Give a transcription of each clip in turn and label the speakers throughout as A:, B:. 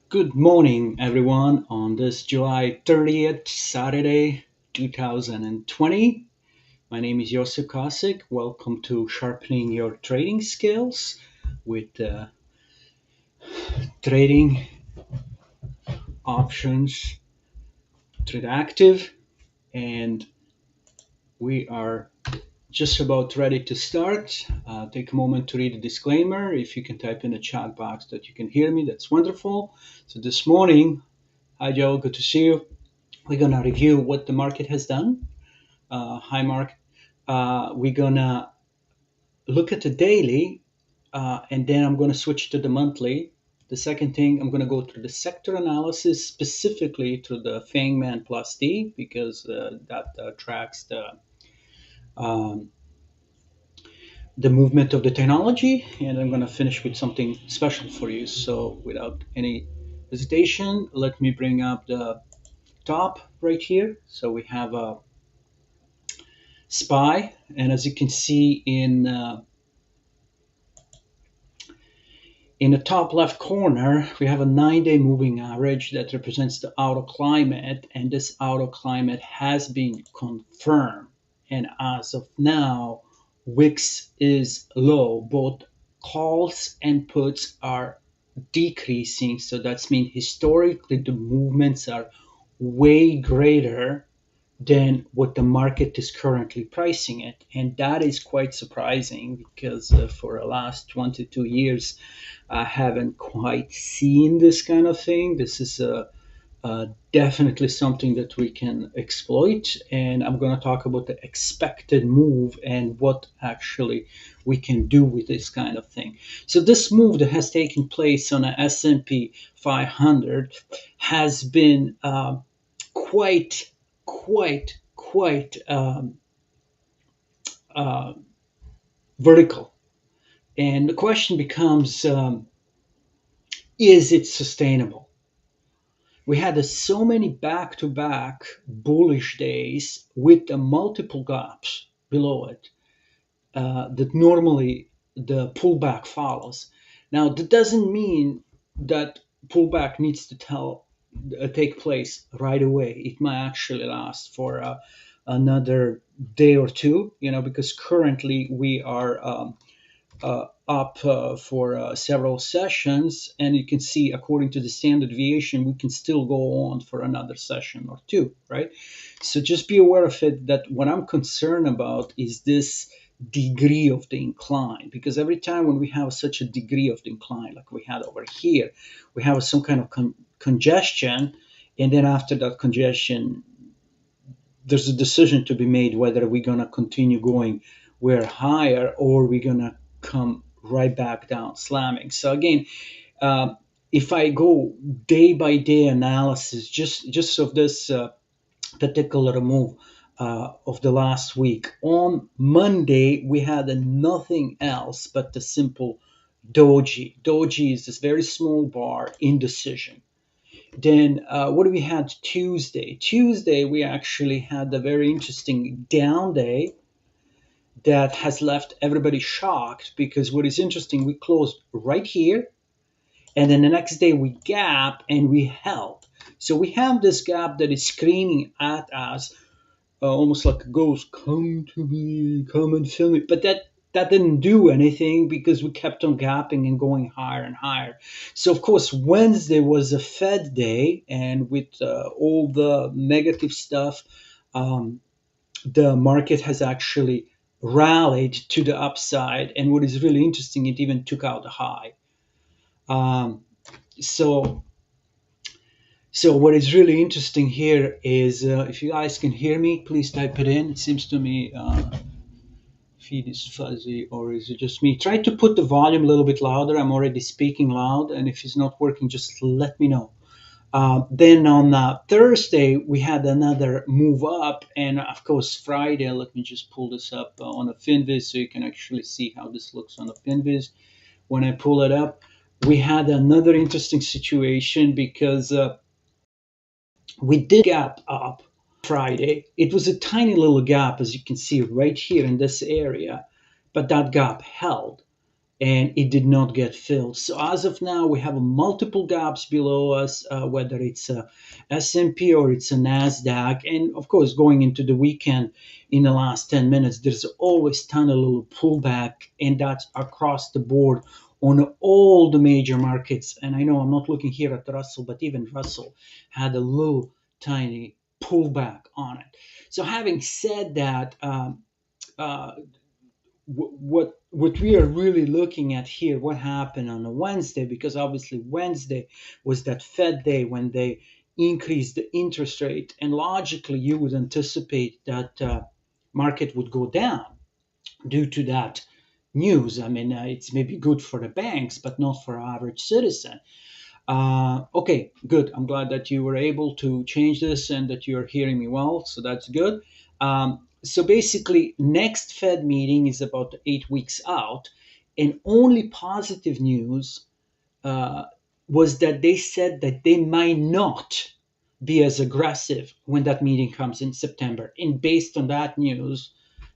A: Good morning, everyone, on this July 30th, Saturday, 2020. My name is Josip Kosic. Welcome to Sharpening Your Trading Skills with trading options, trade active, and we are just about ready to start. Take a moment to read the disclaimer. If you can type in the chat box that you can hear me, that's wonderful. So this morning, hi Joe, good to see you. We're going to review what the market has done. Hi, Mark. We're going to look at the daily, and then I'm going to switch to the monthly. The second thing, I'm going to go through the sector analysis, specifically to the Fangman Plus D, because that tracks um, the movement of the technology. And I'm going to finish with something special for you. So without any hesitation, let me bring up the top right here. So we have a SPY, and as you can see in the top left corner, we have a 9-day moving average that represents the auto climate, and this auto climate has been confirmed. And as of now, WIX is low. Both calls and puts are decreasing. So that's mean historically the movements are way greater than what the market is currently pricing it. And that is quite surprising because for the last 22 years, I haven't quite seen this kind of thing. This is definitely something that we can exploit. And I'm going to talk about the expected move and what actually we can do with this kind of thing. So this move that has taken place on a S&P 500 has been quite uh, vertical. And the question becomes, is it sustainable? We had so many back-to-back bullish days with the multiple gaps below it that normally the pullback follows. Now, that doesn't mean that pullback needs to take place right away. It might actually last for another day or two, because currently we are up for several sessions, and you can see according to the standard deviation we can still go on for another session or two, right? So just be aware of it, that what I'm concerned about is this degree of the incline, because every time when we have such a degree of the incline like we had over here, we have some kind of congestion, and then after that congestion there's a decision to be made whether we're going to continue going where higher or we're going to come right back down slamming. So again, uh, if I go day by day analysis just of this particular move of the last week, on Monday we had nothing else but the simple doji is this very small bar indecision. Then what do we had Tuesday? Tuesday we actually had a very interesting down day that has left everybody shocked, because what is interesting, we closed right here, and then the next day we gap and we held. So we have this gap that is screaming at us, almost like a ghost, come to me, come and fill me. But that didn't do anything because we kept on gapping and going higher and higher. So of course Wednesday was a Fed day, and with all the negative stuff, the market has actually rallied to the upside. And what is really interesting, it even took out a high. Um, so so what is really interesting here is, if you guys can hear me, please type it in. It seems to me feed is fuzzy, or is it just me? Try to put the volume a little bit louder. I'm already speaking loud, and if it's not working, just let me know. Then on Thursday, we had another move up, and of course Friday, let me just pull this up on a FinViz so you can actually see how this looks on a FinViz. When I pull it up, we had another interesting situation because we did gap up Friday. It was a tiny little gap, as you can see right here in this area, but that gap held. and it did not get filled. So as of now, we have multiple gaps below us, whether it's a S&P or it's a NASDAQ. And of course, going into the weekend in the last 10 minutes, there's always ton of little pullback, and that's across the board on all the major markets. And I know I'm not looking here at Russell, but even Russell had a little tiny pullback on it. So having said that, uh, what we are really looking at here, what happened on a Wednesday, because obviously Wednesday was that Fed day when they increased the interest rate, and logically you would anticipate that market would go down due to that news. I mean, it's maybe good for the banks, but not for average citizen. Okay, good. I'm glad that you were able to change this and that you're hearing me well. So that's good. So basically, next Fed meeting is about 8 weeks out, and only positive news uh, was that they said that they might not be as aggressive when that meeting comes in September. And based on that news,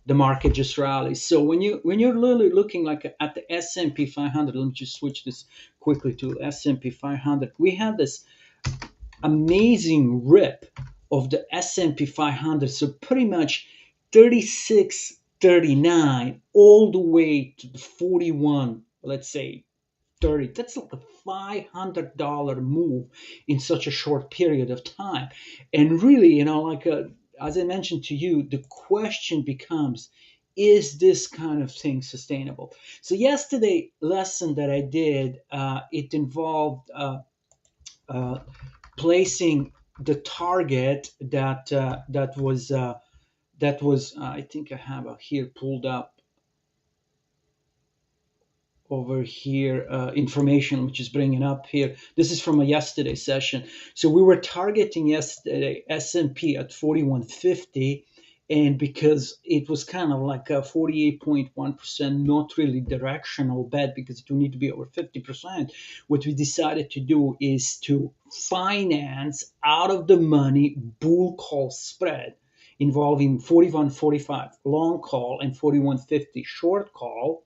A: the market just rallies. So when you're literally looking like at the S&P 500, let me just switch this quickly to S&P 500. We had this amazing rip of the S&P 500. So pretty much 36, 39 all the way to the 41, let's say 30. That's like a $500 move in such a short period of time. And really, as I mentioned to you, the question becomes, is this kind of thing sustainable? So yesterday lesson that I did, it involved uh, placing the target that was I think I have here pulled up over here, information which is bringing up here. This is from a yesterday session. So we were targeting yesterday S&P at 4150, and because it was kind of like a 48.1%, not really directional bet because it will need to be over 50%, what we decided to do is to finance out of the money bull call spread involving 41.45 long call and 41.50 short call,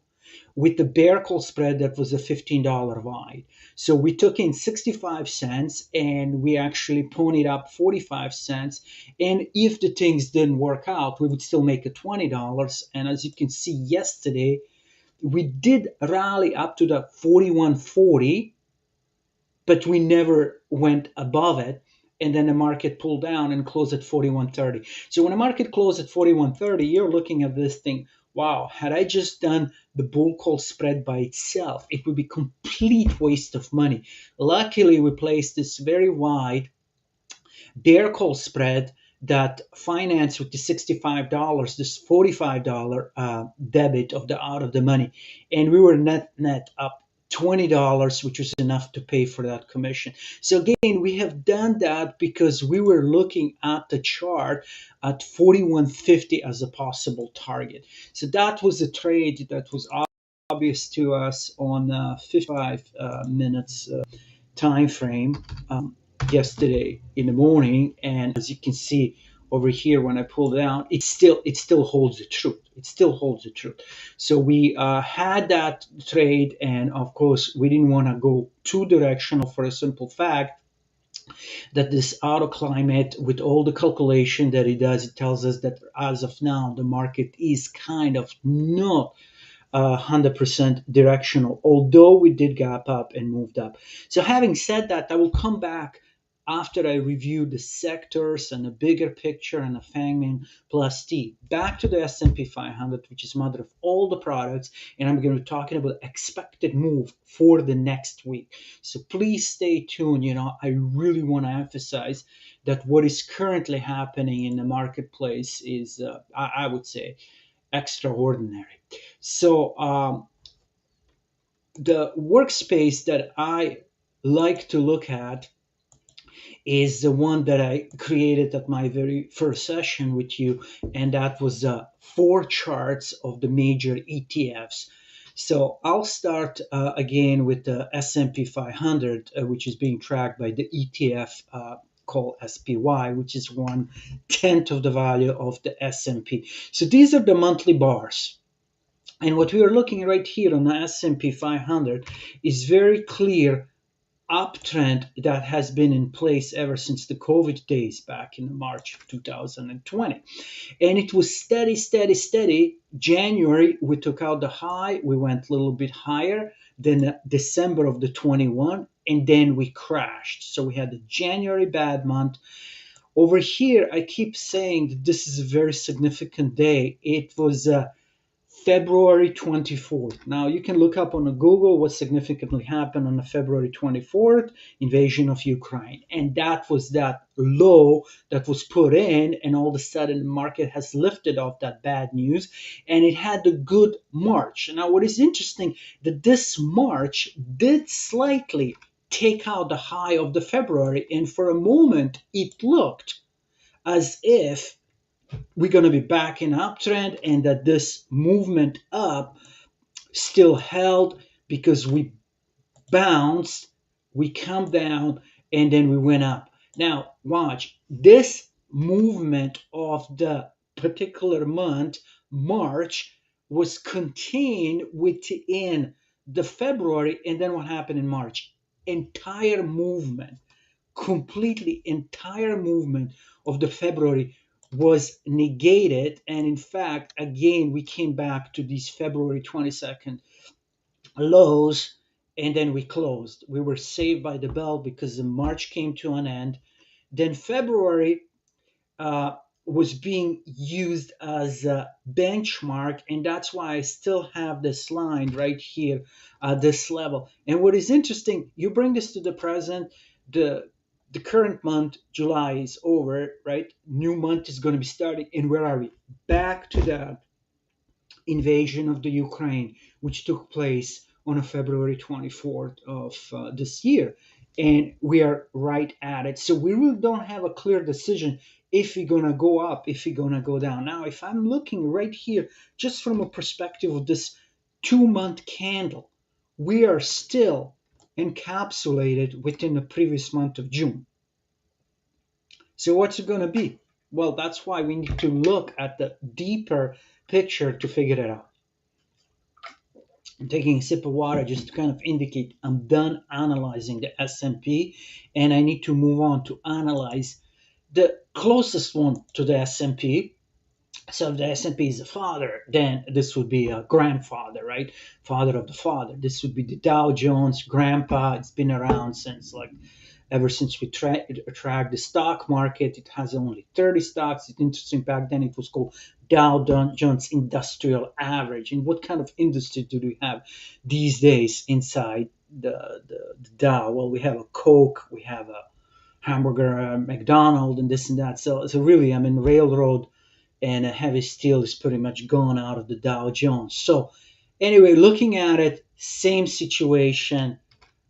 A: with the bear call spread that was a $15 wide. So we took in 65 cents and we actually ponied up 45 cents. And if the things didn't work out, we would still make a $20. And as you can see yesterday, we did rally up to the 41.40, but we never went above it. And then the market pulled down and closed at 41.30. So when the market closed at 41.30, you're looking at this thing. Wow, had I just done the bull call spread by itself, it would be complete waste of money. Luckily, we placed this very wide bear call spread that financed with the $65, this $45 debit of the out of the money, and we were net up $20, which was enough to pay for that commission. So again, we have done that because we were looking at the chart at 4150 as a possible target. So that was a trade that was obvious to us on 55 minutes time frame. Yesterday in the morning, and as you can see over here when I pull it out, it still holds the truth. It still holds the truth. So we had that trade, and of course we didn't want to go too directional for a simple fact that this auto climate, with all the calculation that it does, it tells us that as of now the market is kind of not 100% directional, although we did gap up and moved up. So having said that, I will come back after I review the sectors and a bigger picture and a Fangman plus T. Back to the S&P 500, which is mother of all the products, and I'm going to be talking about expected move for the next week. So please stay tuned. I really want to emphasize that what is currently happening in the marketplace is, I would say, extraordinary. So the workspace that I like to look at is the one that I created at my very first session with you, and that was 4 charts of the major ETFs. So I'll start again with the S&P 500, which is being tracked by the ETF called SPY, which is 1/10 of the value of the S&P. So these are the monthly bars. And what we are looking right here on the S&P 500 is very clear uptrend that has been in place ever since the COVID days back in March of 2020. And it was steady, steady, steady. January, we took out the high, we went a little bit higher than December of the 21, and then we crashed. So we had the January bad month. Over here, I keep saying that this is a very significant day. It was February 24th. Now you can look up on Google what significantly happened on the February 24th invasion of Ukraine. And that was that low that was put in, and all of a sudden the market has lifted off that bad news, and it had a good March. Now what is interesting that this March did slightly take out the high of the February, and for a moment it looked as if we're going to be back in uptrend and that this movement up still held because we bounced, we come down, and then we went up. Now watch, this movement of the particular month, March, was contained within the February, and then what happened in March? Entire movement, completely entire movement of the February was negated. And in fact, again, we came back to these February 22nd lows, and then we closed. We were saved by the bell because the March came to an end. Then February uh, was being used as a benchmark, and that's why I still have this line right here at this level. And what is interesting, you bring this to the present, the the current month, July, is over, right? New month is going to be starting, and where are we? Back to the invasion of the Ukraine, which took place on a February 24th of this year. And we are right at it. So we really don't have a clear decision if we're going to go up, if we're going to go down. Now, if I'm looking right here, just from a perspective of this 2 month candle, we are still encapsulated within the previous month of June. So what's it going to be? Well, that's why we need to look at the deeper picture to figure it out. I'm taking a sip of water just to kind of indicate I'm done analyzing the S&P, and I need to move on to analyze the closest one to the S&P. So if the S&P is a father, then this would be a grandfather, right? Father of the father. This would be the Dow Jones, grandpa. It's been around since ever since we tracked the stock market. It has only 30 stocks. It's interesting, back then it was called Dow Jones Industrial Average. And what kind of industry do we have these days inside the Dow? Well, we have a Coke, we have a hamburger, McDonald's, and this and that. So really, I mean, railroad and a heavy steel is pretty much gone out of the Dow Jones. So anyway, looking at it, same situation.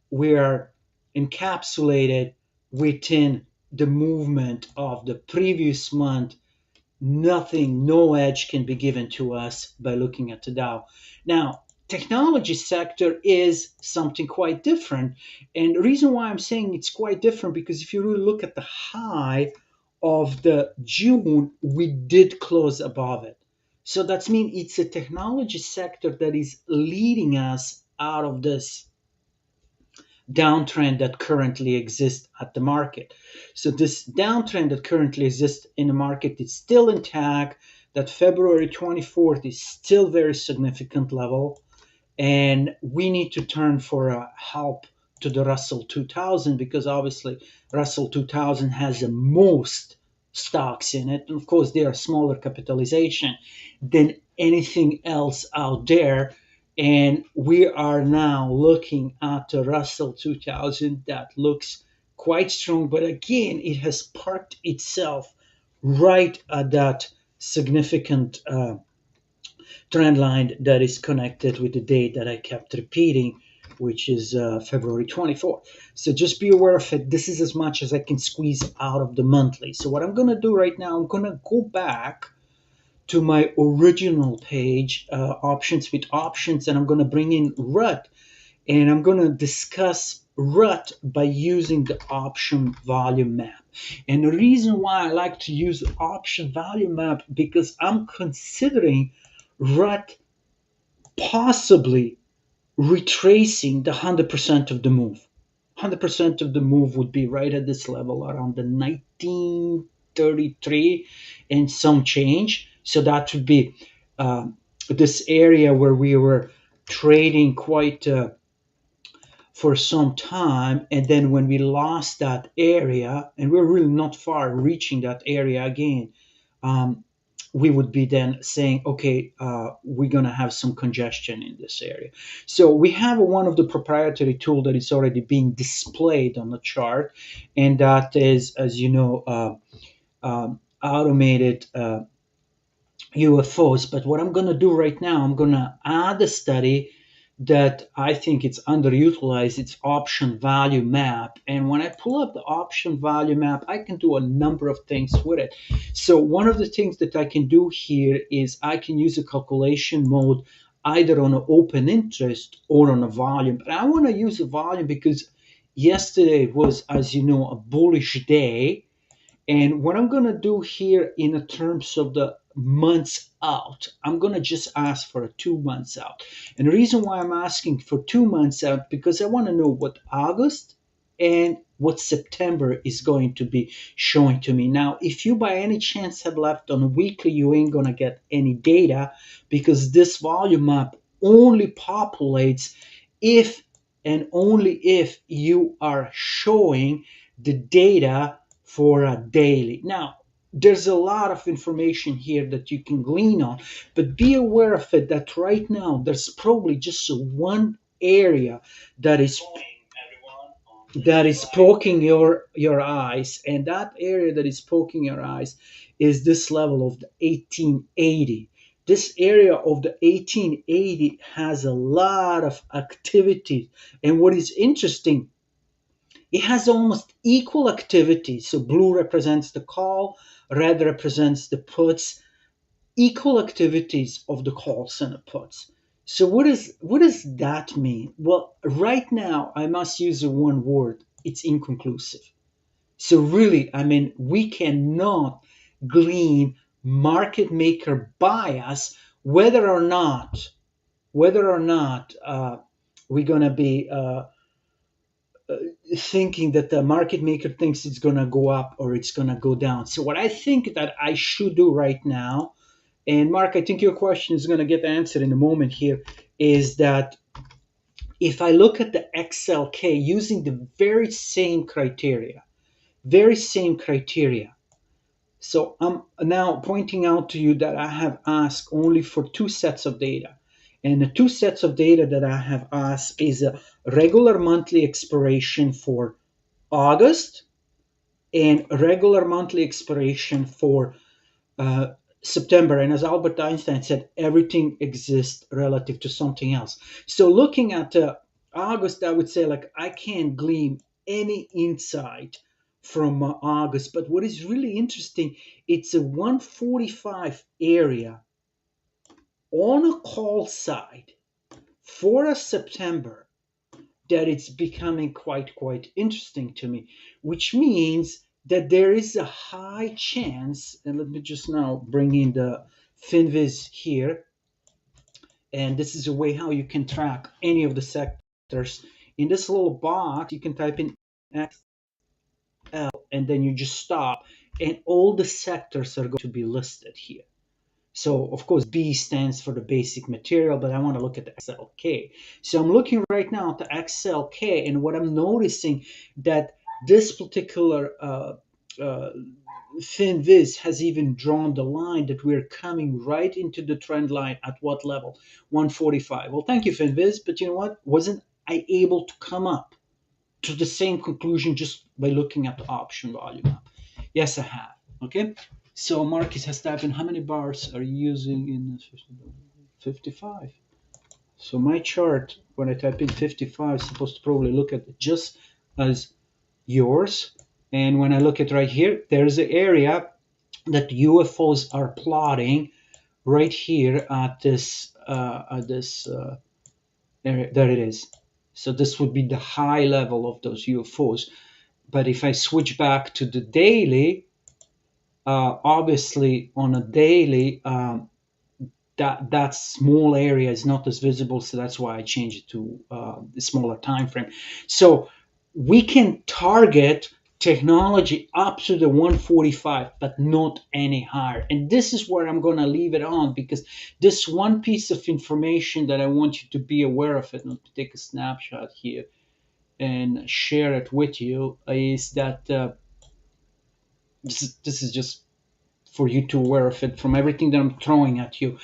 A: We are encapsulated within the movement of the previous month. Nothing, no edge can be given to us by looking at the Dow. Now, technology sector is something quite different. And the reason why I'm saying it's quite different, because if you really look at the high of the June, we did close above it. So that means it's a technology sector that is leading us out of this downtrend that currently exists at the market. So this downtrend that currently exists in the market is still intact. That February 24th is still very significant level, and we need to turn for help to the Russell 2000, because obviously Russell 2000 has the most stocks in it. And of course, they are smaller capitalization than anything else out there. And we are now looking at the Russell 2000 that looks quite strong. But again, it has parked itself right at that significant trend line that is connected with the date that I kept repeating, which is February 24th. So just be aware of it. This is as much as I can squeeze out of the monthly. So what I'm going to do right now, I'm going to go back to my original page, options with options, and I'm going to bring in RUT, and I'm going to discuss RUT by using the option volume map. And the reason why I like to use the option volume map, because I'm considering RUT possibly retracing the 100% of the move. 100% of the move would be right at this level around the 1933 and some change. So that would be this area where we were trading quite for some time, and then when we lost that area and we're really not far reaching that area again, we would be then saying, okay, we're going to have some congestion in this area. So we have one of the proprietary tool that is already being displayed on the chart, and that is, as you know, automated UFOs. But what I'm going to do right now, I'm going to add a study that I think it's underutilized. It's option value map. And when I pull up the option value map, I can do a number of things with it. So one of the things that I can do here is I can use a calculation mode either on an open interest or on a volume. But I want to use a volume because yesterday was, as you know, a bullish day. And what I'm going to do here in terms of the months out, I'm going to just ask for a 2 months out. And the reason why I'm asking for 2 months out, because I want to know what August and what September is going to be showing to me. Now, if you by any chance have left on a weekly, you ain't going to get any data because this volume map only populates if and only if you are showing the data for a daily. Now, there's a lot of information here that you can glean on, but be aware of it that right now there's probably just one area that is poking your eyes, and that area that is poking your eyes is this level of the 1880. This area of the 1880 has a lot of activity, and what is interesting, it has almost equal activity. So blue represents the call, red represents the puts, equal activities of the calls and the puts. So what does that mean? Well, right now I must use the one word. It's inconclusive. So really, I mean, we cannot glean market maker bias whether or not we're going to be thinking that the market maker thinks it's going to go up or it's going to go down. So what I think that I should do right now, and Mark, I think your question is going to get answered in a moment here, is that if I look at the XLK using the very same criteria, so I'm now pointing out to you that I have asked only for two sets of data. And the two sets of data that I have asked is a regular monthly expiration for August and a regular monthly expiration for September. And as Albert Einstein said, everything exists relative to something else. So looking at August, I would say like I can't glean any insight from August. But what is really interesting, it's a 145 area on a call side for a September that it's becoming quite interesting to me, which means that there is a high chance, and let me just now bring in the FinViz here, and this is a way how you can track any of the sectors. In this little box, you can type in XL, and then you just stop, and all the sectors are going to be listed here. So, of course, B stands for the basic material, but I want to look at the XLK. So I'm looking right now at the XLK, and what I'm noticing that this particular FinViz has even drawn the line that we're coming right into the trend line at what level? 145. Well, thank you, FinViz, but you know what? Wasn't I able to come up to the same conclusion just by looking at the option volume map? Yes, I have. Okay. So Marcus has typed in how many bars are you using in 55. So my chart, when I type in 55, is supposed to probably look at it just as yours. And when I look at right here, there's an area that UFOs are plotting right here at this area. There it is. So this would be the high level of those UFOs. But if I switch back to the daily, obviously on a daily, that small area is not as visible, so that's why I changed it to a smaller time frame. So we can target technology up to the 145, but not any higher. And this is where I'm going to leave it on, because this one piece of information that I want you to be aware of it, and to take a snapshot here and share it with you, is that this is just for you to aware of it from everything that I'm throwing at you.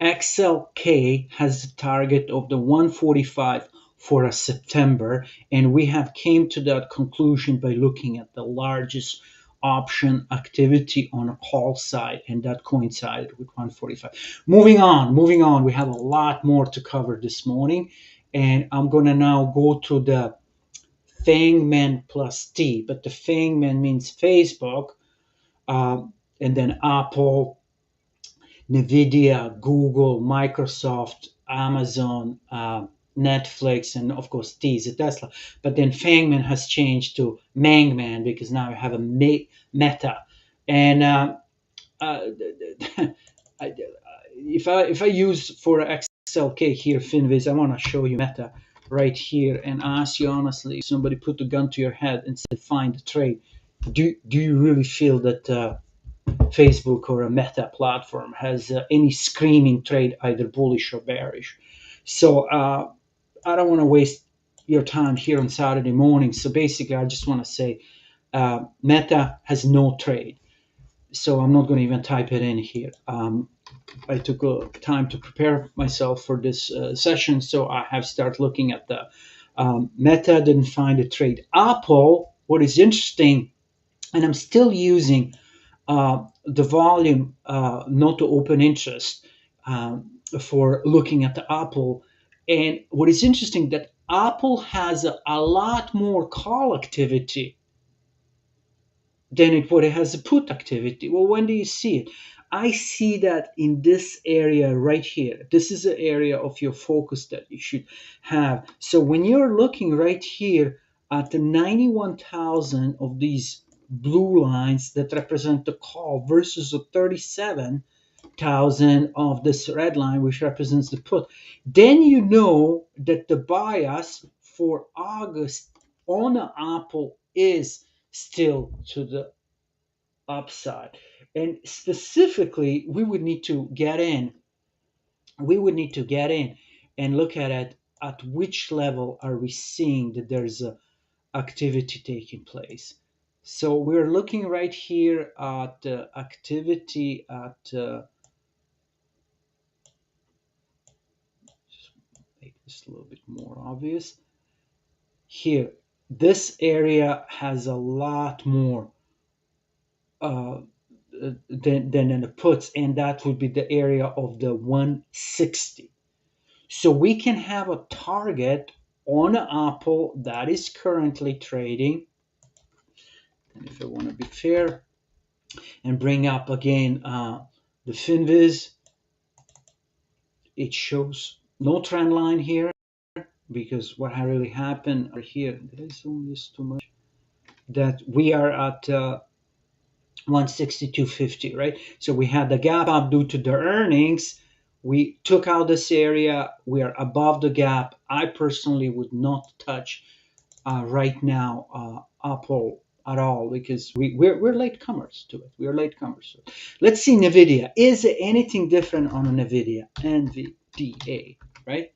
A: XLK has a target of the 145 for a September, and we have came to that conclusion by looking at the largest option activity on a call side, and that coincided with 145. Moving on, we have a lot more to cover this morning, and I'm going to now go to the Fangman plus T, but the Fangman means Facebook, and then Apple, Nvidia, Google, Microsoft, Amazon, Netflix, and of course T is a Tesla. But then Fangman has changed to Mangman, because now you have a Meta. And if I use for XLK here, Finviz, I want to show you Meta right here and ask you honestly, if somebody put a gun to your head and said find a trade, do you really feel that Facebook or a Meta platform has any screaming trade, either bullish or bearish? So I don't want to waste your time here on Saturday morning. So basically, I just want to say Meta has no trade. So I'm not going to even type it in here. I took time to prepare myself for this session, so I have started looking at the Meta, didn't find a trade. Apple, what is interesting, and I'm still using the volume, not to open interest, for looking at the Apple. And what is interesting, that Apple has a lot more call activity than what it has a put activity. Well, when do you see it? I see that in this area right here. This is an area of your focus that you should have. So when you're looking right here at the 91,000 of these blue lines that represent the call versus the 37,000 of this red line, which represents the put, then you know that the bias for August on the Apple is still to the upside. And specifically, we would need to get in. We would need to get in and look at it. At which level are we seeing that there's a activity taking place? So we're looking right here at activity at just make this a little bit more obvious here. This area has a lot more than in the puts, and that would be the area of the 160. So we can have a target on Apple that is currently trading. And if I want to be fair and bring up again the Finviz, it shows no trend line here, because what really happened here, there's almost too much, that we are at 162.50, right? So we had the gap up due to the earnings. We took out this area. We are above the gap. I personally would not touch right now Apple at all, because we're latecomers to it. We are latecomers. Let's see Nvidia. Is there anything different on a Nvidia? NVDA, right?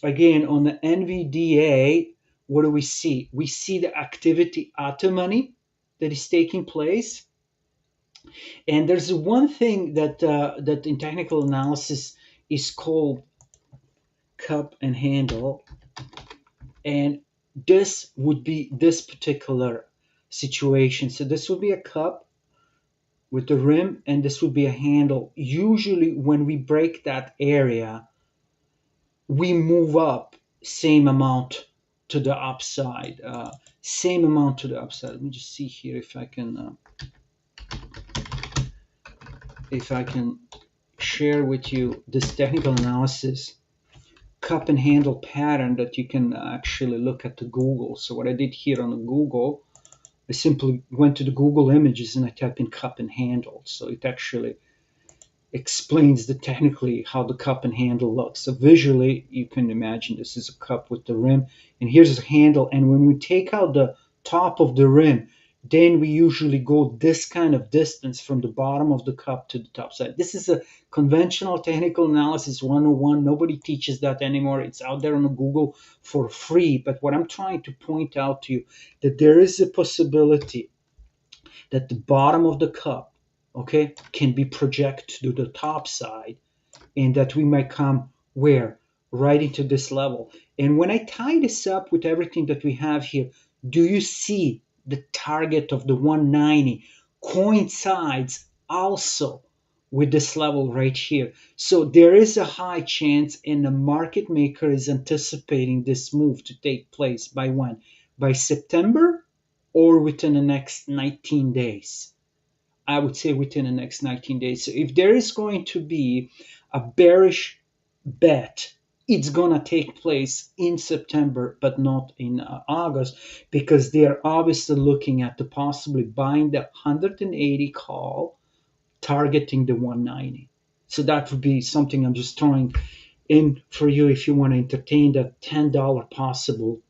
A: Again, on the NVDA, what do we see? We see the activity at the money that is taking place. And there's one thing that that in technical analysis is called cup and handle, and this would be this particular situation. So this would be a cup with the rim, and this would be a handle. Usually when we break that area, we move up same amount to the upside. Same amount to the upside. Let me just see here if I can share with you this technical analysis cup and handle pattern that you can actually look at the Google. So what I did here on the Google, I simply went to the Google images and I typed in cup and handle. So it actually explains the technically how the cup and handle looks. So visually, you can imagine this is a cup with the rim, and here's the handle. And when we take out the top of the rim, then we usually go this kind of distance from the bottom of the cup to the top side. This is a conventional technical analysis 101. Nobody teaches that anymore. It's out there on Google for free. But what I'm trying to point out to you, that there is a possibility that the bottom of the cup, okay, can be projected to the top side, and that we might come where? Right into this level. And when I tie this up with everything that we have here, do you see the target of the 190 coincides also with this level right here? So there is a high chance, and the market maker is anticipating this move to take place by when? By September, or within the next 19 days? I would say within the next 19 days. So if there is going to be a bearish bet, it's going to take place in September, but not in August, because they are obviously looking at the possibly buying the 180 call, targeting the 190. So that would be something I'm just throwing in for you if you want to entertain that $10 possible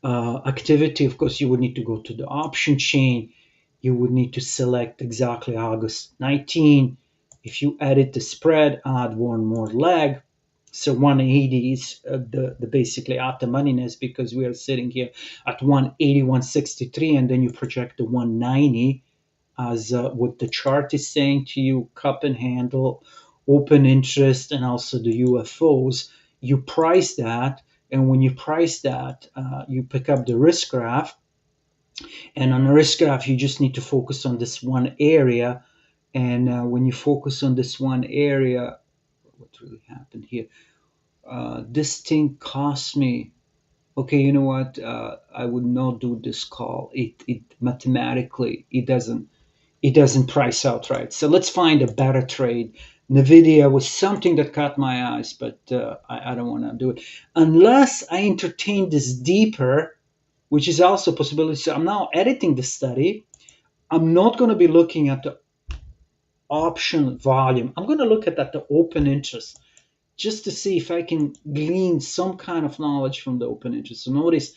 A: activity. Of course, you would need to go to the option chain. You would need to select exactly August 19. If you edit the spread, add one more leg. So 180 is the basically at the moneyness, because we are sitting here at 180, 163, and then you project the 190 as what the chart is saying to you, cup and handle, open interest, and also the UFOs. You price that, and when you price that, you pick up the risk graph. And on the risk graph, you just need to focus on this one area. And when you focus on this one area, what really happened here? This thing cost me. Okay, you know what? I would not do this call. It mathematically it doesn't price out right. So let's find a better trade. Nvidia was something that caught my eyes, but I don't want to do it unless I entertain this deeper, which is also a possibility. So I'm now editing the study. I'm not going to be looking at the option volume. I'm going to look at the open interest, just to see if I can glean some kind of knowledge from the open interest. So notice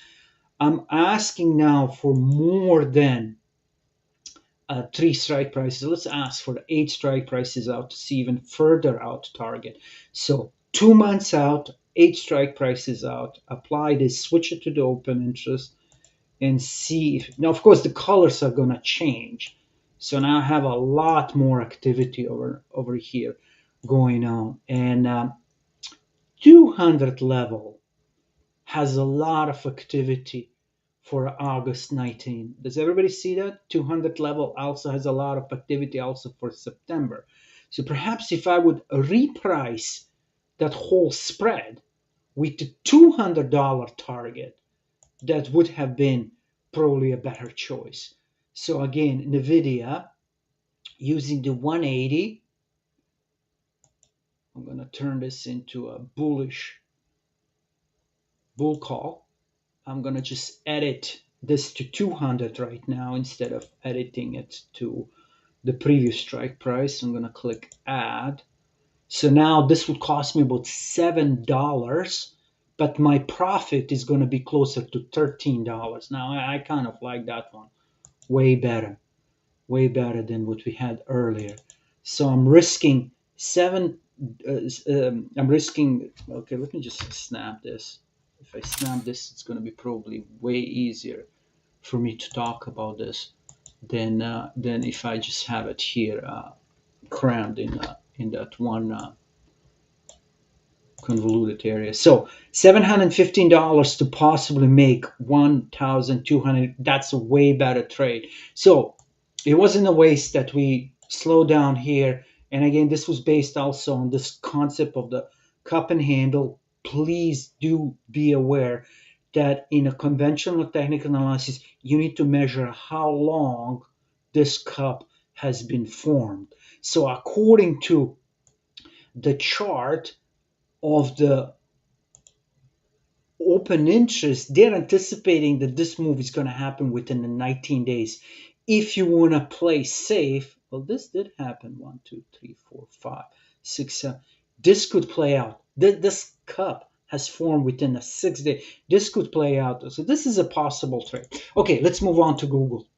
A: I'm asking now for more than 3 strike prices. Let's ask for the 8 strike prices out to see even further out target. So 2 months out, 8 strike prices out. Apply this, switch it to the open interest, and see if, now of course the colors are going to change. So now I have a lot more activity over here going on. And 200 level has a lot of activity for August 19. Does everybody see that? 200 level also has a lot of activity also for September. So perhaps if I would reprice that whole spread with the $200 target, that would have been probably a better choice. So again, Nvidia using the 180, I'm going to turn this into a bullish bull call. I'm going to just edit this to 200 right now instead of editing it to the previous strike price. I'm going to click add. So now this would cost me about $7, but my profit is going to be closer to $13. Now I kind of like that one way better than what we had earlier. So I'm risking okay, let me just snap this. If I snap this, it's going to be probably way easier for me to talk about this than if I just have it here crammed in that one convoluted area. So $715 to possibly make 1,200. That's a way better trade. So it wasn't a waste that we slow down here. And again, this was based also on this concept of the cup and handle. Please do be aware that in a conventional technical analysis, you need to measure how long this cup has been formed. So according to the chart of the open interest, they're anticipating that this move is going to happen within the 19 days. If you want to play safe, Well, this did happen. 1, 2, 3, 4, 5, 6, 7. This could play out. This cup has formed within a 6 day. This could play out. So this is a possible trade. Okay, let's move on to Google.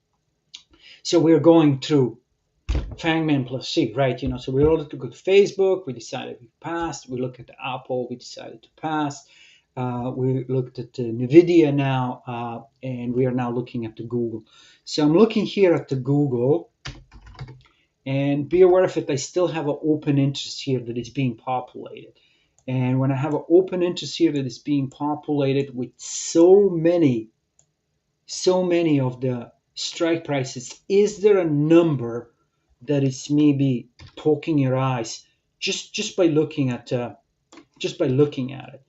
A: So we're going through Fangman plus C, right? So we ordered to go to Facebook. We decided we passed. We looked at the Apple. We decided to pass. We looked at the NVIDIA now, and we are now looking at the Google. So I'm looking here at the Google, and be aware of it. I still have an open interest here that is being populated. And when I have an open interest here that is being populated with so many of the strike prices, is there a number that is maybe poking your eyes just by looking at it?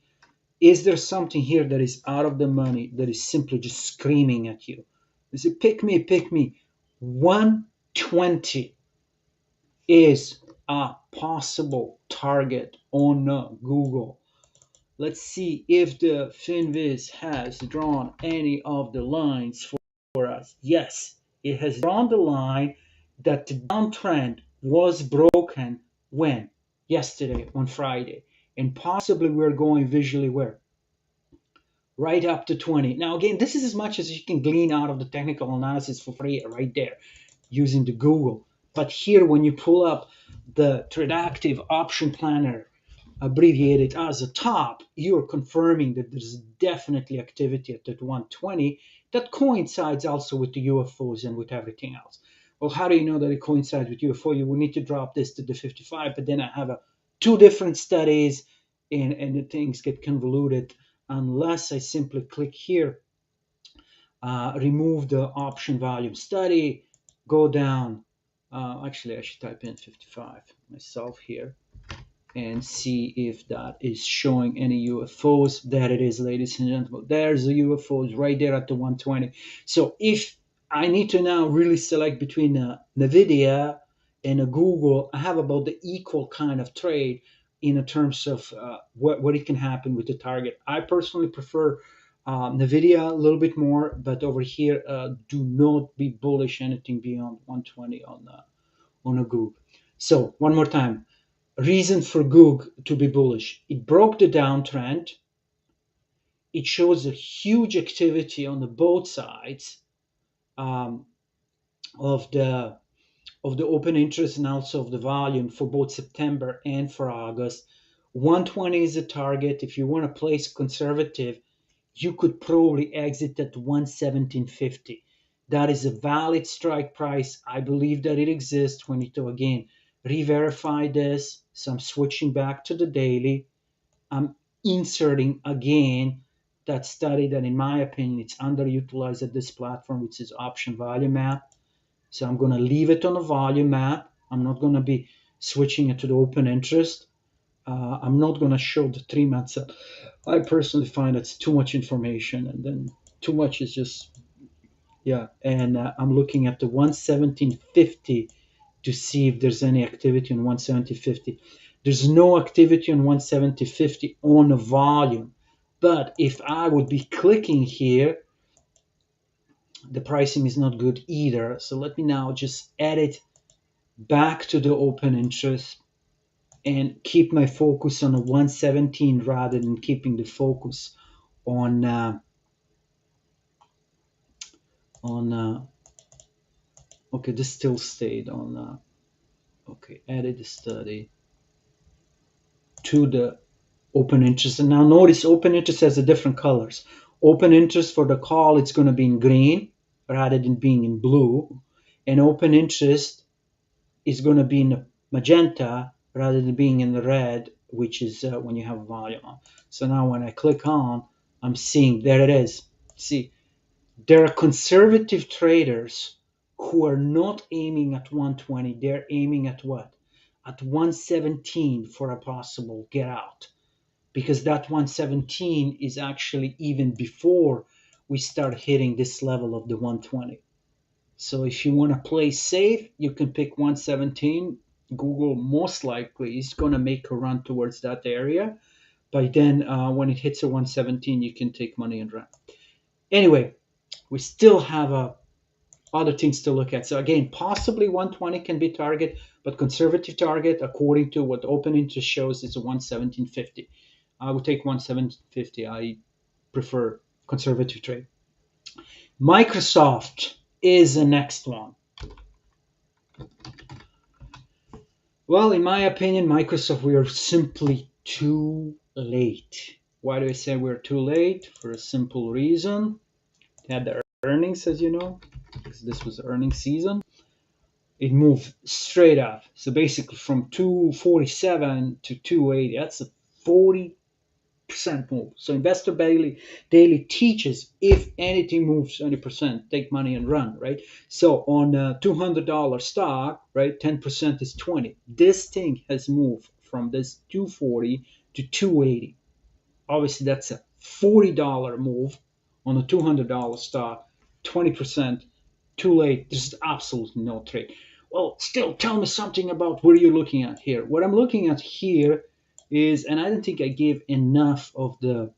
A: Is there something here that is out of the money that is simply just screaming at you? Is it pick me, pick me? 120 is a possible target on Google. Let's see if the FinViz has drawn any of the lines for us. Yes, it has drawn the line that the downtrend was broken when? Yesterday, on Friday. And possibly we're going visually where? Right up to 20. Now, again, this is as much as you can glean out of the technical analysis for free right there using the Google. But here, when you pull up the Tradactive Option Planner, abbreviated as a top, you're confirming that there's definitely activity at that 120 that coincides also with the UFOs and with everything else. Well, how do you know that it coincides with UFO? You will need to drop this to the 55, but then I have two different studies, and the things get convoluted unless I simply click here, remove the option volume study, go down. Actually, I should type in 55 myself here and see if that is showing any UFOs. There it is, ladies and gentlemen. There's the UFOs right there at the 120. So if I need to now really select between a NVIDIA and a Google, I have about the equal kind of trade in terms of what it can happen with the target. I personally prefer NVIDIA a little bit more, but over here, do not be bullish anything beyond 120 on a Google. So one more time. Reason for Goog to be bullish. It broke the downtrend. It shows a huge activity on the both sides of the open interest and also of the volume for both September and for August. 120 is a target. If you want to place conservative, you could probably exit at 117.50. That is a valid strike price. I believe that it exists. We need to again re-verify this. So I'm switching back to the daily. I'm inserting again that study that in my opinion it's underutilized at this platform, which is option volume map. So I'm going to leave it on a volume map. I'm not going to be switching it to the open interest. I'm not going to show the 3 months. I personally find it's too much information, and then too much is just, yeah. And I'm looking at the 117.50 to see if there's any activity on 170.50. There's no activity on 170.50 on the volume. But if I would be clicking here, the pricing is not good either. So let me now just add it back to the open interest and keep my focus on a 117 rather than keeping the focus on okay, this still stayed on okay, added the study to the open interest. And now notice open interest has the different colors. Open interest for the call, it's going to be in green rather than being in blue, and open interest is going to be in the magenta rather than being in the red, which is when you have volume on. So now when I click on, I'm seeing, there it is. See, there are conservative traders who are not aiming at 120. They're aiming at what? At 117 for a possible get out. Because that 117 is actually even before we start hitting this level of the 120. So if you want to play safe, you can pick 117. Google most likely is going to make a run towards that area. By then, when it hits a 117, you can take money and run. Anyway, we still have a other things to look at. So again, possibly 120 can be target, but conservative target, according to what open interest shows, is a 117.50. I would take 117.50. I prefer conservative trade. Microsoft is the next one. Well, in my opinion, Microsoft, we are simply too late. Why do I say we're too late? For a simple reason. They had the earnings, as you know, because this was earnings season. It moved straight up. So basically from 247 to 280, that's a 40% move. So Investor Daily teaches if anything moves 20%, take money and run, right? So on a $200 stock, right, 10% is 20. This thing has moved from this 240 to 280. Obviously, that's a $40 move on a $200 stock, 20%. Too late. There's absolutely no trade. Well, still, tell me something about what you're looking at here. What I'm looking at here is, and I don't think I gave enough of the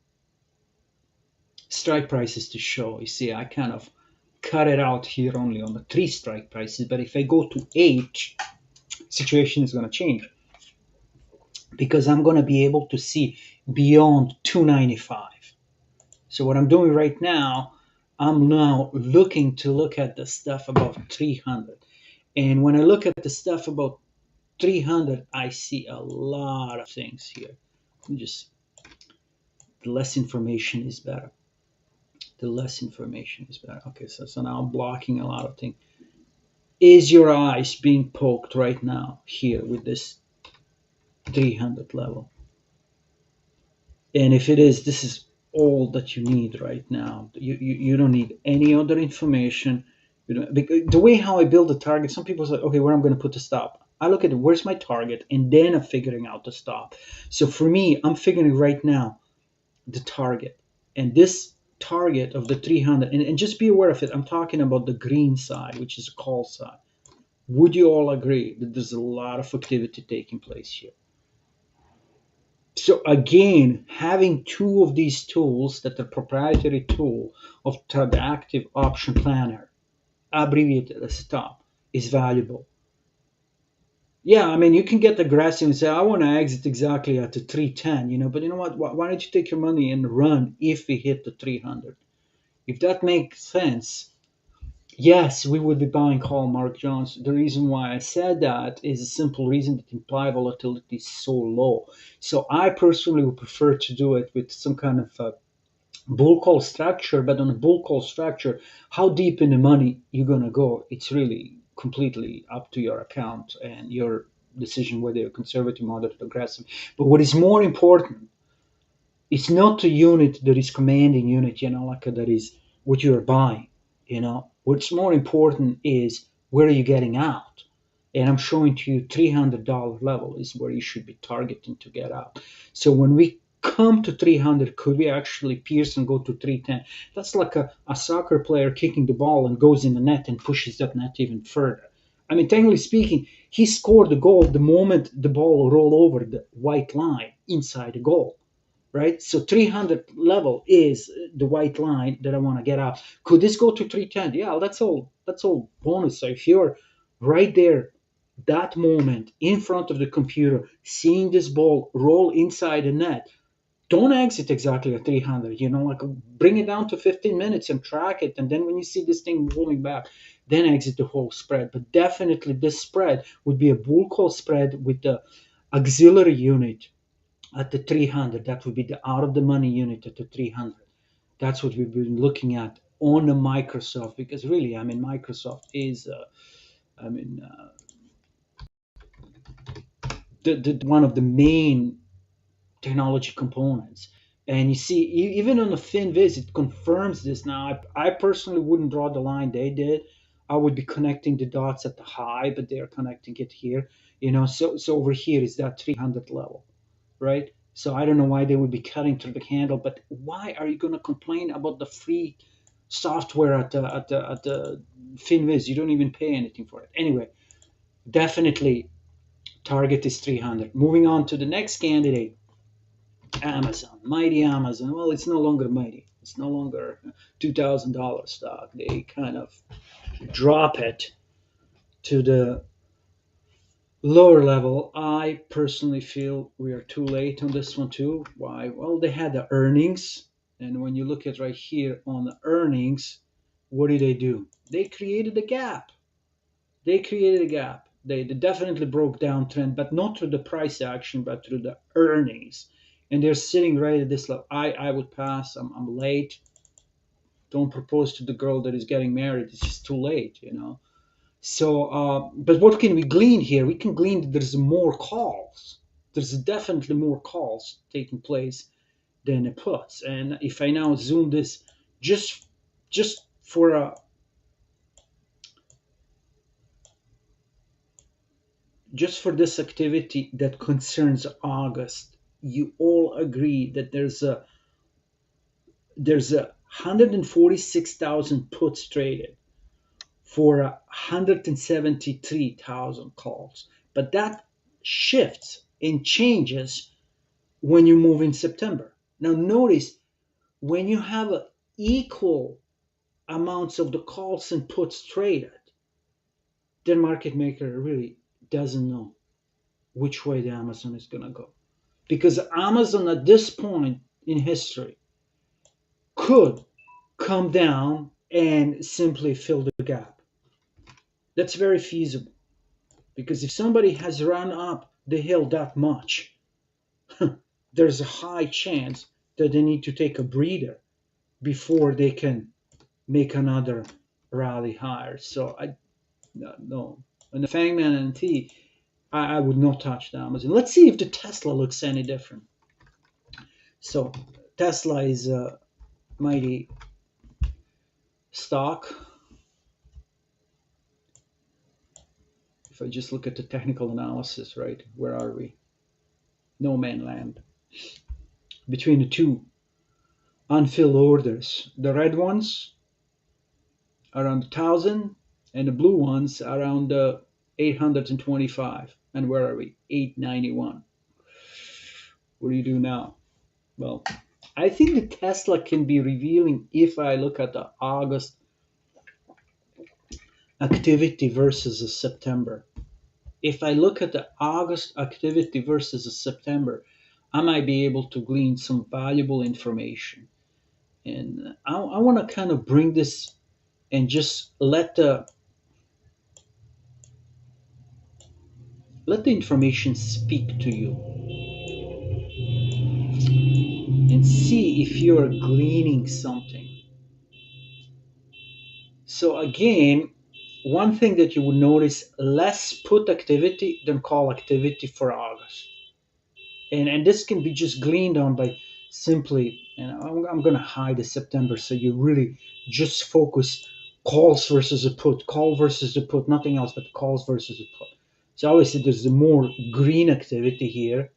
A: strike prices to show. You see, I kind of cut it out here only on the 3 strike prices. But if I go to 8, situation is going to change because I'm going to be able to see beyond 295. So what I'm doing right now, I'm now looking to look at the stuff above 300. And when I look at the stuff about 300, I see a lot of things here. Just the less information is better. The less information is better. Okay, so now I'm blocking a lot of things. Is your eyes being poked right now here with this 300 level? And if it is, this is all that you need right now. You don't need any other information. Because the way how I build a target, some people say, okay, where I'm going to put the stop. I look at where's my target, and then I'm figuring out the stop. So for me, I'm figuring right now the target. And this target of the 300, and just be aware of it, I'm talking about the green side, which is a call side. Would you all agree that there's a lot of activity taking place here? So again, having 2 of these tools, that the proprietary tool of the active option planner, abbreviated as STOP, is valuable. Yeah, I mean, you can get aggressive and say, I want to exit exactly at the 310, but you know what? Why don't you take your money and run if we hit the 300? If that makes sense, yes, we would be buying Hallmark Jones. The reason why I said that is a simple reason that implied volatility is so low. So I personally would prefer to do it with some kind of a bull call structure, but on a bull call structure, how deep in the money you're going to go, it's really completely up to your account and your decision whether you're conservative, moderate, aggressive. But what is more important, it's not the unit that is commanding unit, like that is what you're buying. What's more important is where are you getting out. And I'm showing to you $300 level is where you should be targeting to get out. So when we come to 300, could we actually pierce and go to 310? That's like a soccer player kicking the ball and goes in the net and pushes that net even further. I mean, technically speaking, he scored the goal the moment the ball rolled over the white line inside the goal. Right? So 300 level is the white line that I want to get out. Could this go to 310? Yeah, that's all bonus. So if you're right there, that moment in front of the computer, seeing this ball roll inside the net, don't exit exactly at 300. Like bring it down to 15 minutes and track it. And then when you see this thing rolling back, then exit the whole spread. But definitely this spread would be a bull call spread with the auxiliary unit at the 300. That would be the out of the money unit at the 300. That's what we've been looking at on the Microsoft, because really, I mean, Microsoft is, one of the main technology components. And you see, even on the FinViz, it confirms this. Now, I personally wouldn't draw the line they did. I would be connecting the dots at the high, but they're connecting it here. So over here is that 300 level, right? So I don't know why they would be cutting through the candle, but why are you going to complain about the free software at the FinViz? You don't even pay anything for it. Anyway, definitely target is 300. Moving on to the next candidate, Amazon, mighty Amazon. Well, it's no longer mighty. It's no longer $2,000 stock. They kind of drop it to the lower level. I personally feel we are too late on this one too. Why? Well, they had the earnings, and when you look at right here on the earnings, what did they do? They created a gap. They created a gap. They definitely broke downtrend, but not through the price action, but through the earnings. And they're sitting right at this level. I would pass. I'm late. Don't propose to the girl that is getting married. It's just too late, you know. So, but what can we glean here? We can glean that there's more calls. There's definitely more calls taking place than the puts. And if I now zoom this just just for a just for this activity that concerns August, you all agree that there's a 146,000 puts traded for 173,000 calls. But that shifts and changes when you move in September. Now notice when you have equal amounts of the calls and puts traded, the market maker really doesn't know which way the Amazon is going to go. Because Amazon at this point in history could come down and simply fill the gap. That's very feasible. Because if somebody has run up the hill that much, there's a high chance that they need to take a breather before they can make another rally higher. So no. And the Fangman and T, I would not touch the Amazon. Let's see if the Tesla looks any different. So Tesla is a mighty stock. If I just look at the technical analysis, right, where are we? No man land. Between the two unfilled orders, the red ones around 1,000 and the blue ones around 825. And where are we? 891. What do you do now? Well, I think the Tesla can be revealing if I look at the August activity versus the September. If I look at the August activity versus the September, I might be able to glean some valuable information. And I want to kind of bring this and just let the information speak to you and see if you're gleaning something. So again, one thing that you would notice, less put activity than call activity for August. And this can be just gleaned on by simply, and I'm going to hide the September so you really just focus calls versus a put, call versus a put, nothing else but calls versus a put. So obviously there's the more green activity here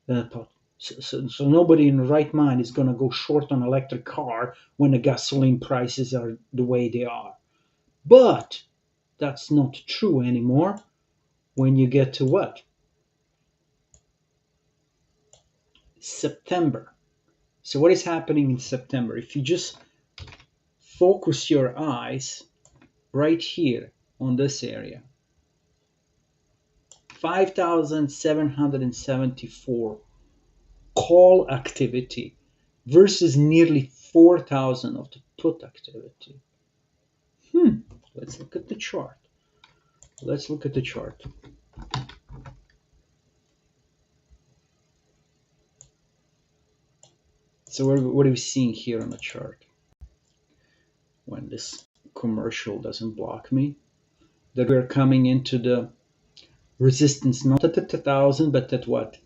A: than a put. So nobody in the right mind is going to go short on electric car when the gasoline prices are the way they are. But that's not true anymore when you get to what? September. So what is happening in September? If you just focus your eyes right here on this area, 5,774 call activity versus nearly 4,000 of the put activity. Let's look at the chart. So what are we seeing here on the chart? When this commercial doesn't block me, that we're coming into the resistance, not at the 1,000, but at what?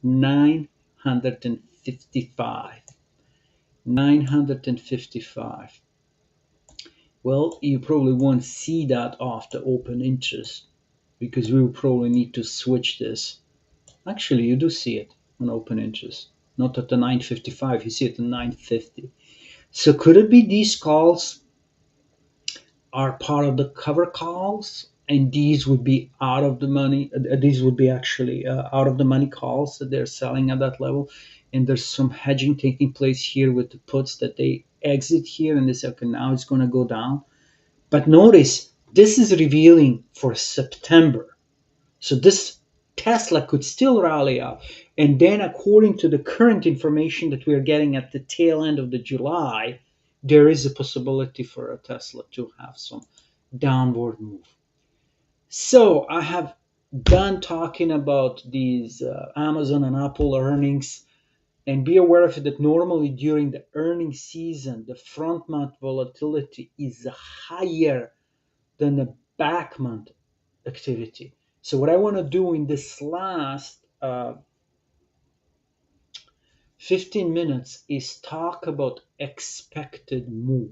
A: 955. 955. Well, you probably won't see that off the open interest because we will probably need to switch this. Actually, you do see it on open interest. Not at the 955, you see it at 950. So could it be these calls are part of the cover calls and these would be out of the money. These would be actually out of the money calls that they're selling at that level. And there's some hedging taking place here with the puts that they exit here, and they say, okay, now it's going to go down. But notice this is revealing for September. So this Tesla could still rally up. And then according to the current information that we are getting at the tail end of the July, there is a possibility for a Tesla to have some downward move. So I have done talking about these Amazon and Apple earnings, and be aware of it that normally during the earnings season, the front month volatility is higher than the back month activity. So what I want to do in this last 15 minutes is talk about expected move.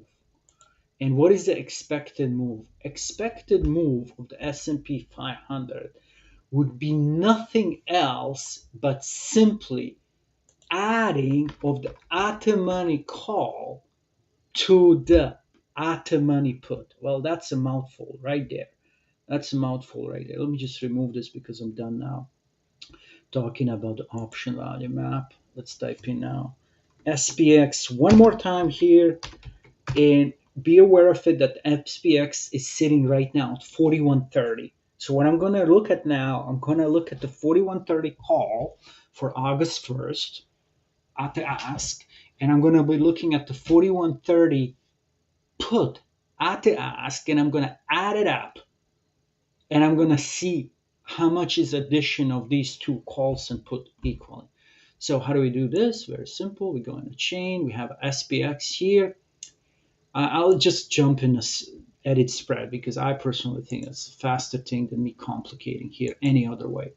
A: And what is the expected move? Expected move of the S&P 500 would be nothing else but simply adding of the at-the-money call to the at-the-money put. Well, that's a mouthful right there. That's a mouthful right there. Let me just remove this because I'm done now talking about the option value map. Let's type in now SPX one more time here, and be aware of it that SPX is sitting right now at 41.30. So what I'm going to look at now, I'm going to look at the 41.30 call for August 1st at the ask, and I'm going to be looking at the 41.30 put at the ask, and I'm going to add it up, and I'm going to see how much is addition of these two calls and put equaling. So how do we do this? Very simple. We go in a chain. We have SPX here. I'll just jump in a edit spread because I personally think it's a faster thing than me complicating here any other way.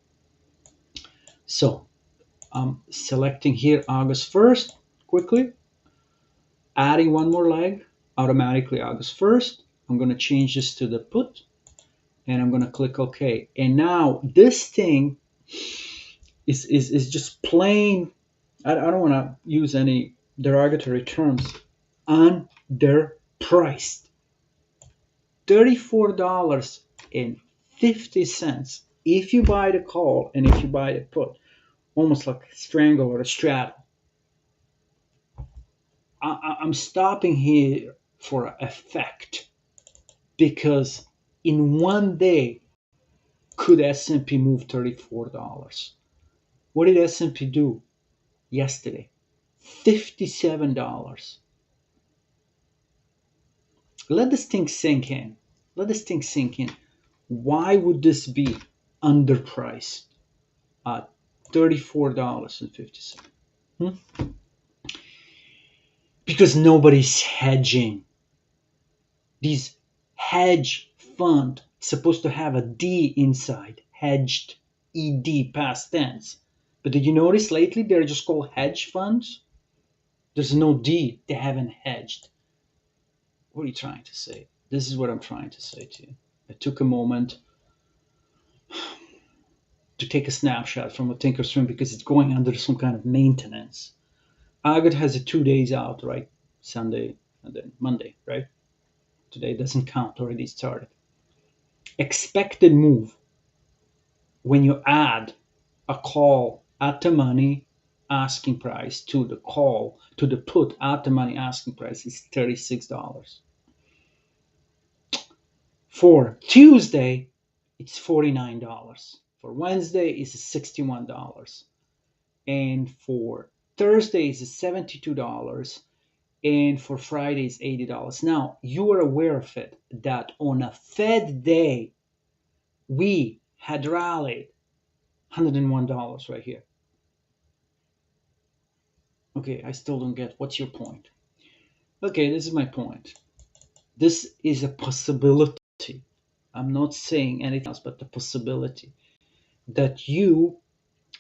A: So I'm selecting here August 1st quickly, adding one more leg, automatically August 1st. I'm going to change this to the put, and I'm going to click OK. And now this thing is just plain, I don't want to use any derogatory terms, underpriced. $34.50 if you buy the call, and if you buy the put, almost like a strangle or a straddle. I'm stopping here for effect because in one day could S&P move $34. What did S&P do yesterday? $57. Let this thing sink in. Let this thing sink in. Why would this be underpriced at $34.50? Because nobody's hedging. These hedge fund supposed to have a D inside, hedged, ED, past tense. But did you notice lately they're just called hedge funds? There's no D. They haven't hedged. What are you trying to say? This is what I'm trying to say to you. I took a moment to take a snapshot from a Thinkorswim because it's going under some kind of maintenance. Agat has it 2 days out, right? Sunday and then Monday, right? Today doesn't count, already started. Expected move when you add a call at the money asking price to the call to the put at the money asking price is $36. For Tuesday, it's $49. For Wednesday, it's $61. And for Thursday, it's $72. And for Friday, it's $80. Now, you are aware of it that on a Fed day, we had rallied $101 right here. Okay, I still don't get what's your point. Okay, this is my point. This is a possibility. I'm not saying anything else but the possibility that you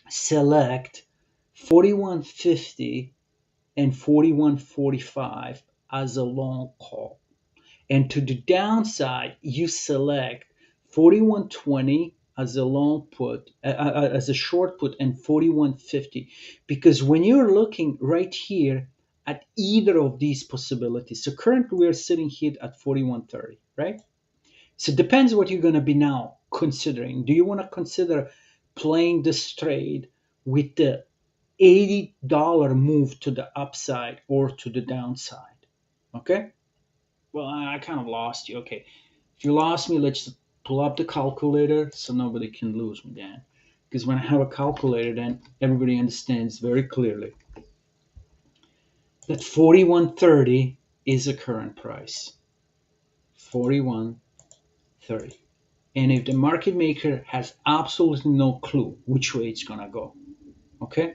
A: select 41.50 and 41.45 as a long call. And to the downside, you select 41.20 as a long put, as a short put, and 41.50. Because when you're looking right here at either of these possibilities, so currently we're sitting here at 41.30, right? So it depends what you're going to be now considering. Do you want to consider playing this trade with the $80 move to the upside or to the downside? Okay. Well, I kind of lost you. Okay. If you lost me, let's pull up the calculator so nobody can lose me then. Because when I have a calculator, then everybody understands very clearly that 41.30 is the current price. 41.30. And if the market maker has absolutely no clue which way it's going to go, okay,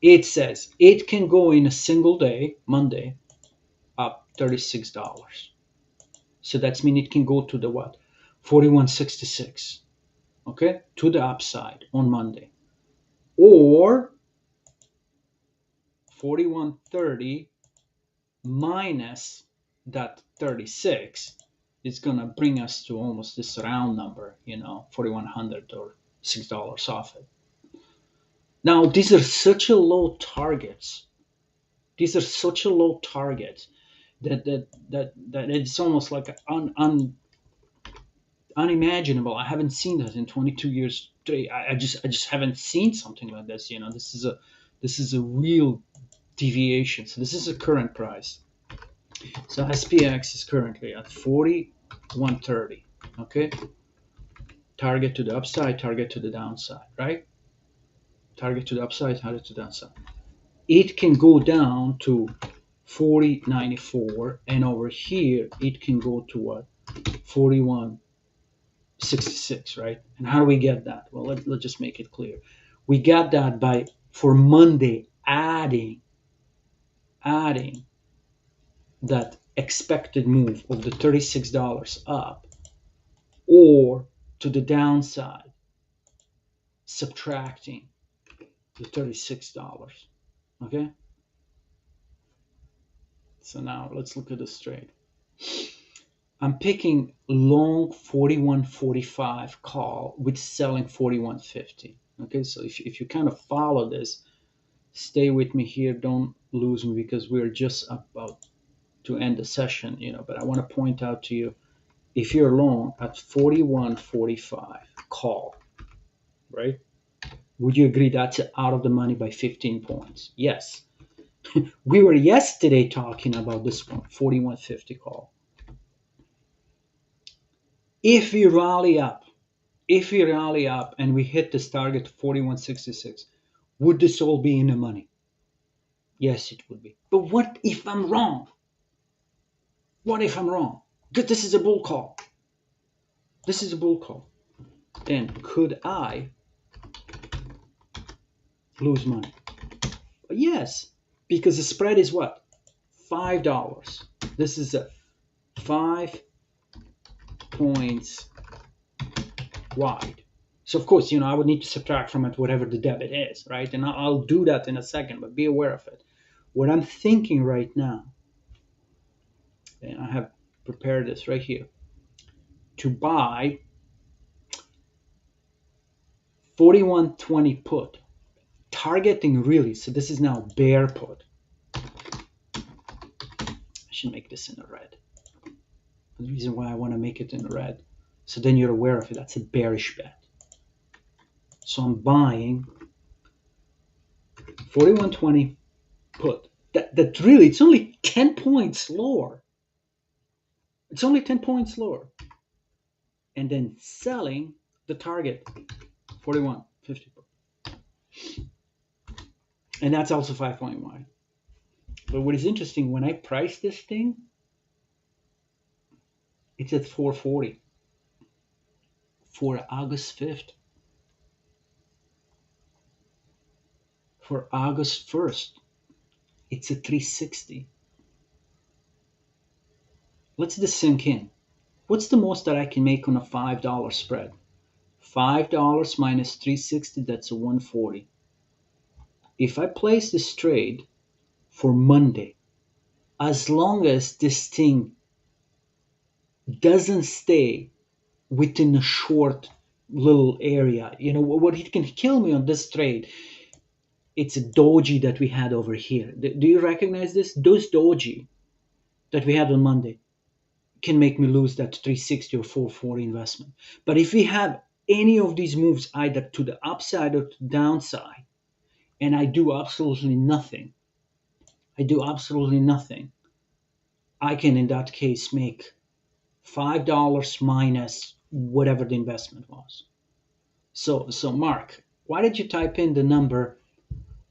A: it says it can go in a single day, Monday, up $36. So that's mean it can go to the what? 41.66, okay, to the upside on Monday. Or 41.30 minus that 36 is going to bring us to almost this round number, 4,100 or $6 off it. Now, these are such a low targets. These are such a low targets that it's almost like unimaginable. I haven't seen that in 22 years. I just haven't seen something like this. This is a real deviation. So this is a current price. So SPX is currently at 41.30. Okay. Target to the upside, target to the downside, right? Target to the upside, target to the downside. It can go down to 40.94, and over here it can go to what? 41.66, right? And how do we get that? Well, let's just make it clear. We got that by, for Monday, adding that expected move of the $36 up, or to the downside, subtracting the $36. Okay? So now let's look at this trade. I'm picking long 41.45 call with selling 41.50. Okay, so if you kind of follow this, stay with me here. Don't lose me because we're just about to end the session, but I want to point out to you, if you're long at 41.45 call, right? Would you agree that's out of the money by 15 points? Yes. We were yesterday talking about this one, 41.50 call. If we rally up and we hit this target 41.66, would this all be in the money? Yes, it would be. But what if I'm wrong? What if I'm wrong? Because this is a bull call. This is a bull call. Then could I lose money? Yes, because the spread is what? $5. This is a 5 points wide. So of course, I would need to subtract from it whatever the debit is, right? And I'll do that in a second, but be aware of it. What I'm thinking right now, and I have prepared this right here, to buy 41.20 put, targeting really, so this is now bear put. I should make this in the red. The reason why I want to make it in the red, so then you're aware of it, that's a bearish bet. So I'm buying 41.20 put. That really, it's only 10 points lower. It's only 10 points lower. And then selling the target 41.50 put. And that's also 5 point wide. But what is interesting, when I price this thing, it's at 440 for August 5th. For August 1st, it's at 360. Let's just sink in. What's the most that I can make on a $5 spread? $5 minus 360, that's a 140. If I place this trade for Monday, as long as this thing doesn't stay within a short little area, what it can kill me on this trade, it's a doji that we had over here. Do you recognize this? Those doji that we had on Monday. can make me lose that 360 or 440 investment. But if we have any of these moves either to the upside or to the downside, and I do absolutely nothing, I can in that case make $5 minus whatever the investment was. So Mark, why did you type in the number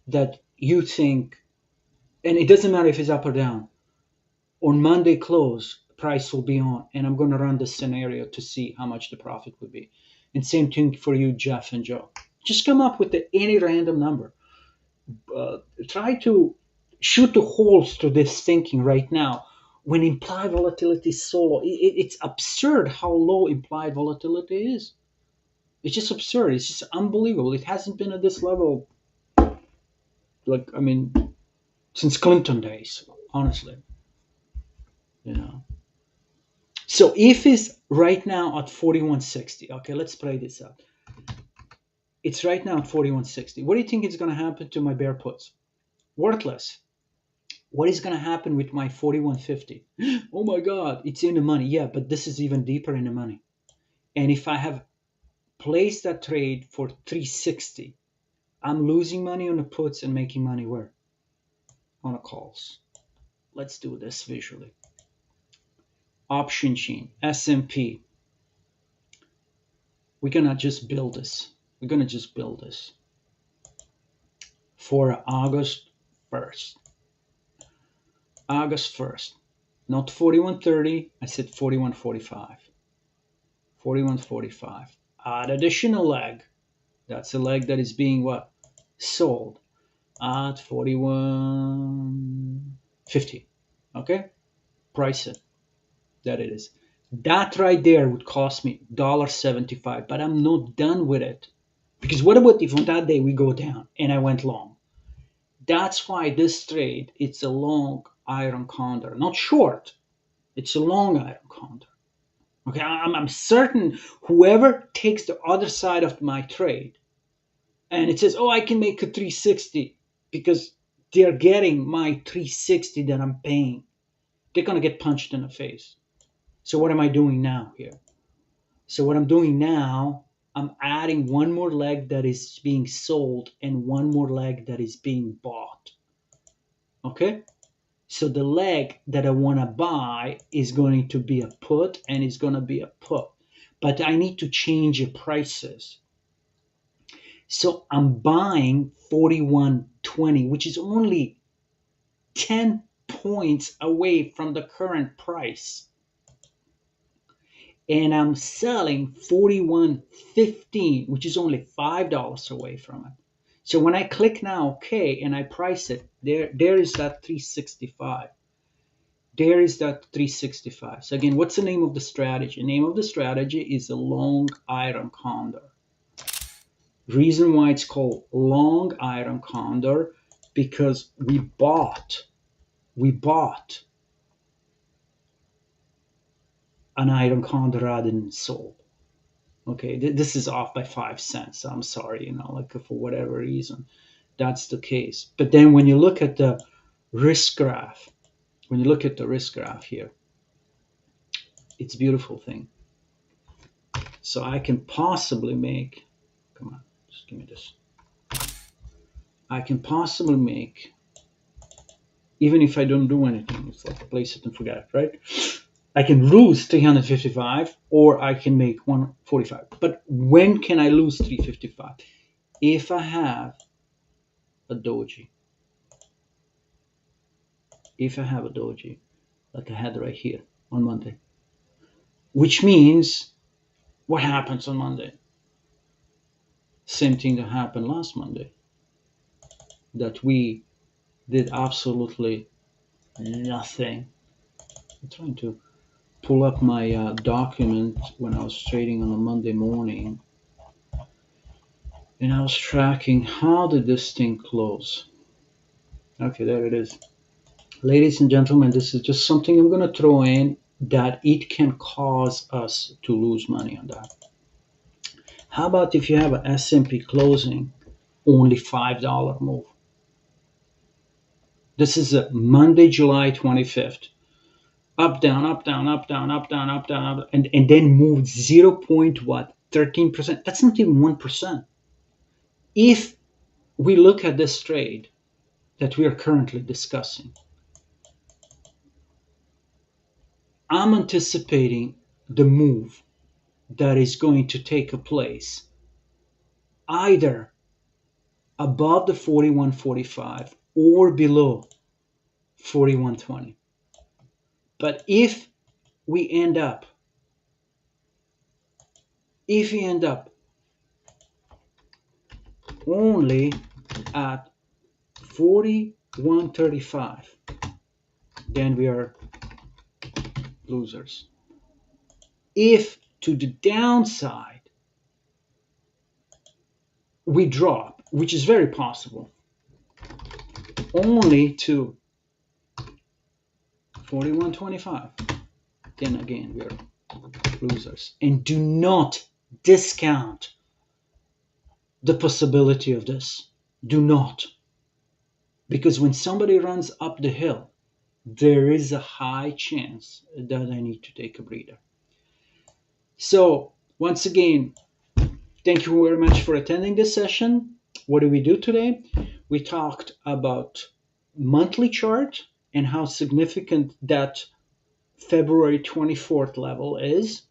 A: that you think, and it doesn't matter if it's up or down, on Monday close, price will be on, and I'm going to run this scenario to see how much the profit would be. And same thing for you, Jeff and Joe. Just come up with any random number. Try to shoot the holes to this thinking right now. When implied volatility is so low, it's absurd how low implied volatility is. It's just absurd. It's just unbelievable. It hasn't been at this level, since Clinton days, honestly. So if it's right now at 4160, okay, let's play this out. It's right now at 4160. What do you think is going to happen to my bear puts? Worthless. What is going to happen with my 4150? Oh my God, it's in the money. Yeah, but this is even deeper in the money. And if I have placed that trade for 360, I'm losing money on the puts and making money where? On the calls. Let's do this visually. Option chain, S&P. We're going to just build this. For August 1st. August 1st. Not 4130, I said 4145. 4145. Add additional leg. That's a leg that is being what? Sold at 4150. Okay? Price it. That it is. That right there would cost me $1.75, but I'm not done with it. Because what about if on that day we go down and I went long? That's why this trade, it's a long iron condor. Not short. It's a long iron condor. Okay, I'm certain whoever takes the other side of my trade and it says, oh, I can make a 360 because they're getting my 360 that I'm paying, they're going to get punched in the face. So what am I doing now here? So what I'm doing now, I'm adding one more leg that is being sold and one more leg that is being bought. Okay? So the leg that I want to buy is going to be a put and it's going to be a put. But I need to change the prices. So I'm buying 41.20, which is only 10 points away from the current price. And I'm selling 41.15, which is only $5 away from it. So when I click now OK and I price it, there is that 365. There is that 365. So again, what's the name of the strategy? The name of the strategy is a long iron condor. Reason why it's called long iron condor, because we bought an iron condor rather than sold. Okay, this is off by 5 cents. I'm sorry, for whatever reason, that's the case. But then when you look at the risk graph, here, it's a beautiful thing. So I can possibly make, come on, just give me this. I can possibly make, even if I don't do anything, it's like place it and forget it, right? I can lose 355 or I can make 145. But when can I lose 355? If I have a doji. Like I had right here on Monday. Which means, what happens on Monday? Same thing that happened last Monday. That we did absolutely nothing. I'm trying to pull up my document when I was trading on a Monday morning. And I was tracking how did this thing close. Okay, there it is. Ladies and gentlemen, this is just something I'm going to throw in that it can cause us to lose money on that. How about if you have an S&P closing only $5 move? This is a Monday, July 25th. up, down, up, down, up, down, up, down, up, down, up, and then moved 0. What, 13%. That's not even 1%. If we look at this trade that we are currently discussing, I'm anticipating the move that is going to take a place either above the 41.45 or below 41.20. But if we end up only at 41.35, then we are losers. If to the downside we drop, which is very possible, only to 41.25, then again we are losers. And do not discount the possibility of this. Do not. Because when somebody runs up the hill, there is a high chance that I need to take a breather. So, once again, thank you very much for attending this session. What did we do today? We talked about monthly chart and how significant that February 24th level is,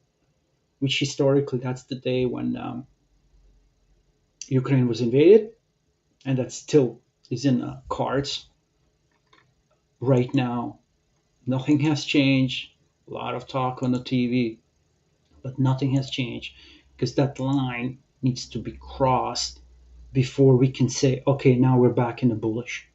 A: which historically that's the day when Ukraine was invaded, and that still is in cards. Right now, nothing has changed. A lot of talk on the TV, but nothing has changed because that line needs to be crossed before we can say, okay, now we're back in the bullish.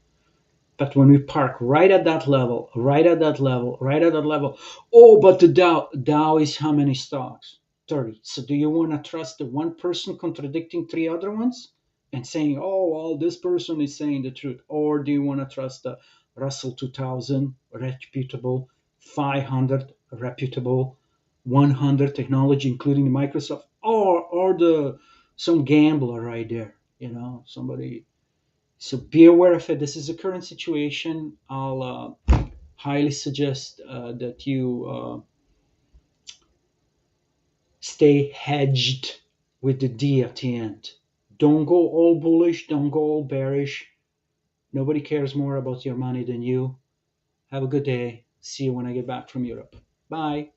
A: But when we park right at that level, right at that level, right at that level, oh, but the Dow is how many stocks? 30. So do you want to trust the one person contradicting three other ones and saying, oh, well, this person is saying the truth? Or do you want to trust the Russell 2000, reputable, 500, reputable, 100 technology, including Microsoft, or the some gambler right there, somebody. So be aware of it. This is a current situation. I'll highly suggest that you stay hedged with the D at the end. Don't go all bullish. Don't go all bearish. Nobody cares more about your money than you. Have a good day. See you when I get back from Europe. Bye.